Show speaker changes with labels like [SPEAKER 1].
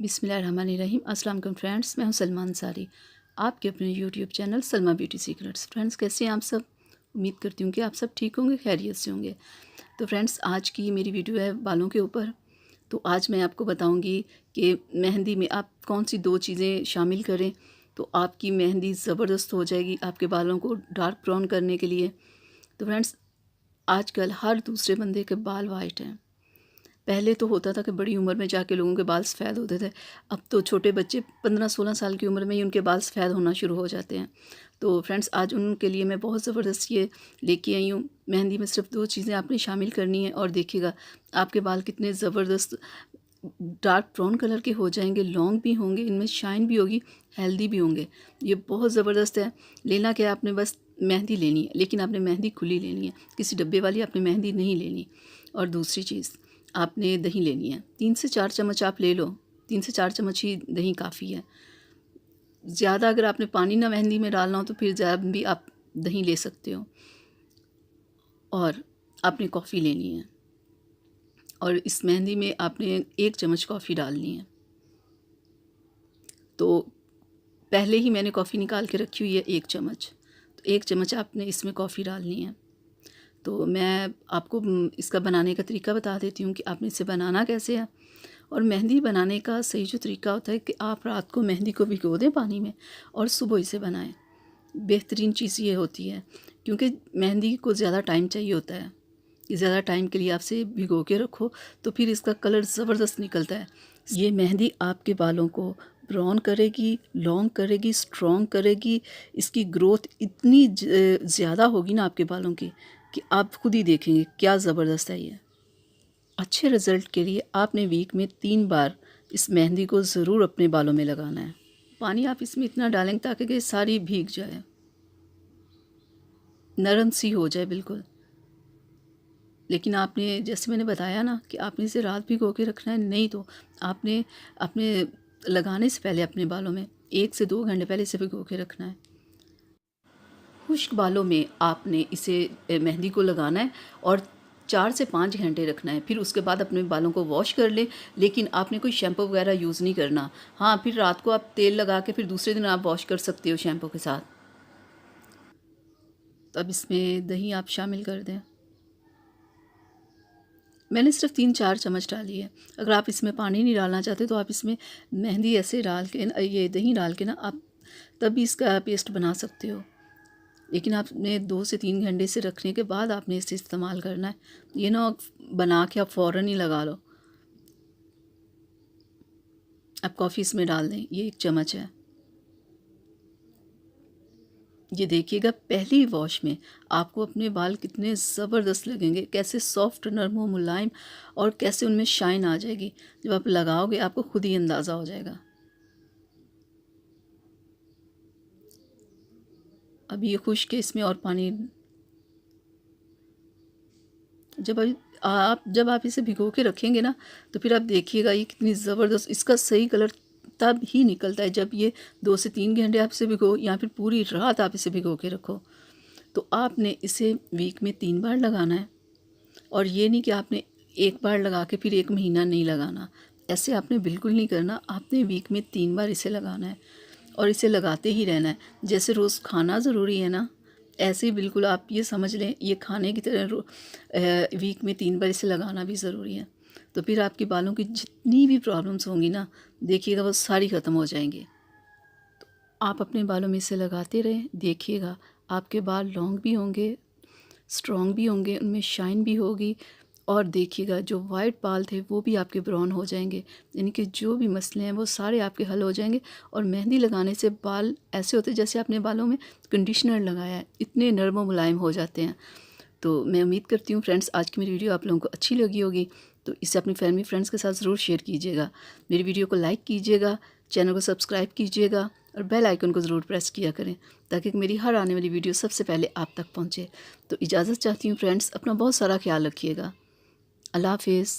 [SPEAKER 1] बिस्मिल्लाहिर्रहमानिर्रहीम। अस्सलाम वालेकुम फ्रेंड्स, मैं हूं सलमा अंसारी, आपके अपने YouTube channel Salma beauty secrets. Friends, कैसे हैं आप सब? उम्मीद करती हूँ कि आप सब ठीक होंगे, खैरियत से होंगे। तो फ्रेंड्स, आज की मेरी वीडियो है बालों के ऊपर। तो आज मैं आपको बताऊँगी कि मेहंदी में आप कौन सी 2 चीज़ें शामिल करें तो आपकी मेहंदी ज़बरदस्त हो जाएगी आपके बालों को डार्क ब्राउन करने के लिए। तो फ्रेंड्स, आजकल हर दूसरे बंदे के बाल वाइट हैं। पहले तो होता था कि बड़ी उम्र में जाके लोगों के बाल सफ़ेद होते थे। अब तो छोटे बच्चे 15-16 साल की उम्र में ही उनके बाल सफ़ेद होना शुरू हो जाते हैं। तो फ्रेंड्स, आज उनके लिए मैं बहुत ज़बरदस्त ये लेके आई हूँ। मेहंदी में सिर्फ 2 चीज़ें आपने शामिल करनी है और देखिएगा आपके बाल कितने ज़बरदस्त डार्क ब्राउन कलर के हो जाएंगे, लॉन्ग भी होंगे, इनमें शाइन भी होगी, हेल्दी भी होंगे। ये बहुत ज़बरदस्त है। लेना क्या है, आपने बस मेहंदी लेनी है, लेकिन आपने मेहंदी खुली लेनी है, किसी डब्बे वाली आपने मेहंदी नहीं लेनी। और दूसरी चीज़, आपने दही लेनी है। 3 से 4 चम्मच आप ले लो, 3 से 4 चम्मच ही दही काफ़ी है। ज़्यादा अगर आपने पानी ना मेहंदी में डालना हो तो फिर ज़्यादा भी आप दही ले सकते हो। और आपने कॉफ़ी लेनी है और इस मेहंदी में आपने 1 चम्मच कॉफ़ी डालनी है। तो पहले ही मैंने कॉफ़ी निकाल के रखी हुई है 1 चम्मच। तो 1 चम्मच आपने इसमें कॉफ़ी डालनी है। तो मैं आपको इसका बनाने का तरीका बता देती हूँ कि आपने इसे बनाना कैसे है। और मेहंदी बनाने का सही जो तरीका होता है कि आप रात को मेहंदी को भिगो दें पानी में और सुबह इसे बनाएं। बेहतरीन चीज़ ये होती है, क्योंकि मेहंदी को ज़्यादा टाइम चाहिए होता है कि ज़्यादा टाइम के लिए आप इसे भिगो के रखो तो फिर इसका कलर ज़बरदस्त निकलता है। ये मेहंदी आपके बालों को ब्राउन करेगी, लॉन्ग करेगी, स्ट्रॉन्ग करेगी। इसकी ग्रोथ इतनी ज़्यादा होगी ना आपके बालों की कि आप खुद ही देखेंगे क्या ज़बरदस्त है ये। अच्छे रिज़ल्ट के लिए आपने वीक में 3 बार इस मेहंदी को ज़रूर अपने बालों में लगाना है। पानी आप इसमें इतना डालेंगे ताकि ये सारी भीग जाए, नरम सी हो जाए बिल्कुल। लेकिन आपने, जैसे मैंने बताया ना, कि आपने इसे रात भिगो के रखना है, नहीं तो आपने अपने लगाने से पहले अपने बालों में 1 से 2 घंटे पहले इसे भिगो के रखना है। खुश्क बालों में आपने इसे मेहंदी को लगाना है और 4 से 5 घंटे रखना है। फिर उसके बाद अपने बालों को वॉश कर लें, लेकिन आपने कोई शैम्पू वगैरह यूज़ नहीं करना। हाँ, फिर रात को आप तेल लगा के फिर दूसरे दिन आप वॉश कर सकते हो शैम्पू के साथ। तो अब इसमें दही आप शामिल कर दें। मैंने सिर्फ 3-4 चम्मच डाली है। अगर आप इसमें पानी नहीं डालना चाहते तो आप इसमें मेहंदी ऐसे डाल के ये दही डाल के ना आप तब भी इसका पेस्ट बना सकते हो। लेकिन आपने 2 से 3 घंटे से रखने के बाद आपने इसे इस्तेमाल करना है। ये ना बना के आप फ़ौरन ही लगा लो। आप कॉफ़ी इसमें डाल दें, ये 1 चम्मच है। ये देखिएगा पहली वॉश में आपको अपने बाल कितने ज़बरदस्त लगेंगे, कैसे सॉफ्ट, नरम और मुलायम, और कैसे उनमें शाइन आ जाएगी। जब आप लगाओगे आपको खुद ही अंदाज़ा हो जाएगा। अब ये खुश्क है, इसमें और पानी जब आप इसे भिगो के रखेंगे ना तो फिर आप देखिएगा ये कितनी ज़बरदस्त, इसका सही कलर तब ही निकलता है जब ये 2 से 3 घंटे आप इसे भिगो या फिर पूरी रात आप इसे भिगो के रखो। तो आपने इसे वीक में 3 बार लगाना है। और ये नहीं कि आपने एक बार लगा के फिर 1 महीना नहीं लगाना, ऐसे आपने बिल्कुल नहीं करना। आपने वीक में 3 बार इसे लगाना है और इसे लगाते ही रहना है। जैसे रोज़ खाना ज़रूरी है ना, ऐसे ही बिल्कुल आप ये समझ लें ये खाने की तरह वीक में 3 बार इसे लगाना भी ज़रूरी है। तो फिर आपके बालों की जितनी भी प्रॉब्लम्स होंगी ना, देखिएगा वो सारी ख़त्म हो जाएंगी। आप अपने बालों में इसे लगाते रहें, देखिएगा आपके बाल लॉन्ग भी होंगे, स्ट्रॉन्ग भी होंगे, उनमें शाइन भी होगी। और देखिएगा जो वाइट बाल थे वो भी आपके ब्राउन हो जाएंगे। यानी कि जो भी मसले हैं वो सारे आपके हल हो जाएंगे। और मेहंदी लगाने से बाल ऐसे होते हैं जैसे आपने बालों में कंडीशनर लगाया है, इतने नरम और मुलायम हो जाते हैं। तो मैं उम्मीद करती हूँ फ्रेंड्स, आज की मेरी वीडियो आप लोगों को अच्छी लगी होगी। तो इसे अपनी फैमिली फ्रेंड्स के साथ ज़रूर शेयर कीजिएगा। मेरी वीडियो को लाइक कीजिएगा, चैनल को सब्सक्राइब कीजिएगा और बेल आइकन को ज़रूर प्रेस किया करें ताकि मेरी हर आने वाली वीडियो सबसे पहले आप तक पहुँचे। तो इजाज़त चाहती हूँ फ्रेंड्स, अपना बहुत सारा ख्याल रखिएगा। अल्लाह हाफ़िज़।